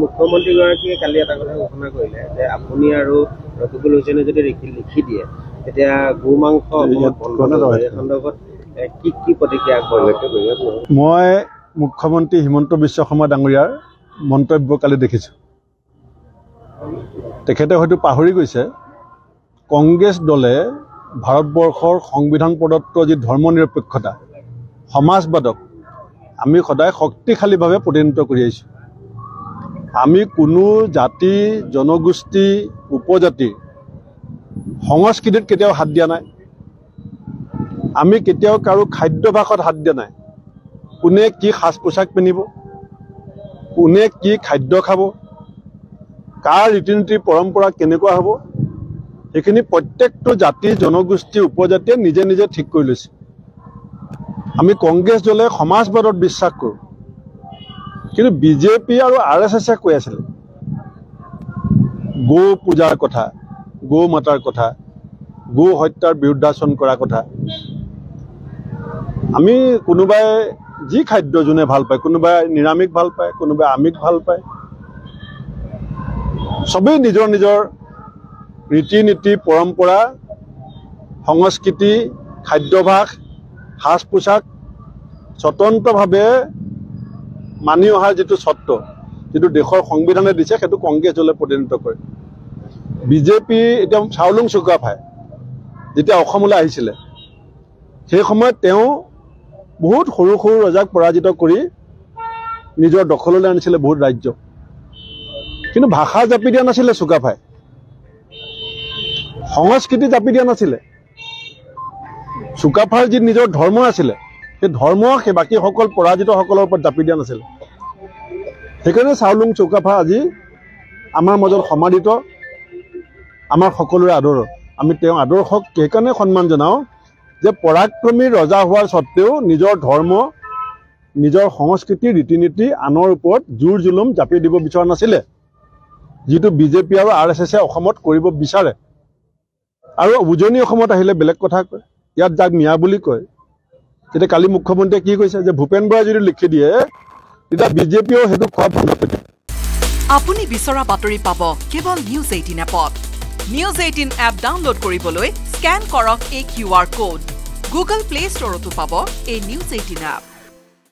মুখ্যমন্ত্ৰীগৰাকীয়ে কালি এটা কথা ঘোষণা কৰিলে যে আপুনি আৰু ৰকিবুল হুছেইনে যদি লিখি দিয়ে তেতিয়া গো মাংস বন্ধ এই সন্দৰ্ভত কি প্ৰতিক্ৰিয়া আগবঢ়ালে? মই মুখ্যমন্ত্ৰী হিমন্ত বিশ্ব শৰ্মা ডাঙৰীয়াৰ মন্তব্য কালি দেখিছোঁ। তেখেতে হয়তো পাহৰি গৈছে কংগ্ৰেছ দলে ভাৰতবৰ্ষৰ সংবিধান প্ৰদত্ত যি ধৰ্ম নিৰপেক্ষতা সমাজবাদক আমি সদায় শক্তিশালীভাৱে প্ৰতিনিধিত্ব কৰি আহিছোঁ। আমি কোনো জাতি জনগোষ্ঠী উপজাতি সংস্কৃতিত কেতিয়াও হাত দিয়া নাই। আমি কেতিয়াও কাৰো খাদ্যভাসত হাত দিয়া নাই। কোনে কি সাজ পোছাক পিন্ধিব, কোনে কি খাদ্য খাব, কাৰ ৰীতি নীতি পৰম্পৰা কেনেকুৱা হ'ব, সেইখিনি প্ৰত্যেকটো জাতি জনগোষ্ঠী উপজাতিয়ে নিজে নিজে ঠিক কৰি লৈছে। আমি কংগ্ৰেছ দলে সমাজবাদত বিশ্বাস কৰোঁ, কিন্তু বিজেপি আৰু RSSে কৈ আছিলে গো পূজাৰ কথা, গো মাতাৰ কথা, গো হত্যাৰ বিৰুদ্ধাচৰণ কৰাৰ কথা। আমি কোনোবাই যি খাদ্য যোনে ভাল পায়, কোনোবাই নিৰামিষ ভাল পায়, কোনোবাই আমিষ ভাল পায়, সবেই নিজৰ নিজৰ ৰীতি নীতি পৰম্পৰা সংস্কৃতি খাদ্যভাস সাজ পোছাক স্বতন্ত্ৰভাৱে মানি অহাৰ যিটো স্বত্ব যিটো দেশৰ সংবিধানে দিছে সেইটো কংগ্ৰেছ দলে প্ৰতিনিধিত্ব কৰে। বিজেপি এতিয়া চাওলুং চুকাফাই যেতিয়া অসমলৈ আহিছিলে সেই সময়ত তেওঁ বহুত সৰু সৰু ৰজাক পৰাজিত কৰি নিজৰ দখললৈ আনিছিলে বহুত ৰাজ্য, কিন্তু ভাষা জাপি দিয়া নাছিলে চুকাফাই, সংস্কৃতি জাপি দিয়া নাছিলে। চুকাফাৰ যি নিজৰ ধৰ্ম আছিলে সেই ধৰ্ম সেই বাকীসকল পৰাজিতসকলৰ ওপৰত জাপি দিয়া নাছিলে। সেইকাৰণে চাওলুং চুকাফা আজি আমাৰ মাজত সমাদিত, আমাৰ সকলোৰে আদৰৰ। আমি তেওঁ আদৰ্শক সেইকাৰণে সন্মান জনাওঁ যে পৰাক্ৰমী ৰজা হোৱাৰ স্বত্তেও নিজৰ ধৰ্ম নিজৰ সংস্কৃতি ৰীতি নীতি আনৰ ওপৰত জোৰ জুলুম জাপি দিব বিচৰা নাছিলে, যিটো বিজেপি আৰু RSSে অসমত কৰিব বিচাৰে। আৰু উজনি অসমত আহিলে বেলেগ কথা কয়, ইয়াত যাক মিয়া বুলি কয়। তেতিয়া কালি মুখ্যমন্ত্ৰীয়ে কি কৈছে যে ভূপেন বৰাই যদি লিখি দিয়ে তেতিয়া বিজেপিও সেইটো খোৱা বন্ধ কৰি দিয়ে। আপুনি বিচৰা বাতৰি পাব কেৱল নিউজ 18 এপত। নিউজ 18 এপ ডাউনলোড কৰিবলৈ স্কেন কৰক এই QR কোড। গুগল প্লে ষ্টৰতো পাব এই নিউজ 18 এপ।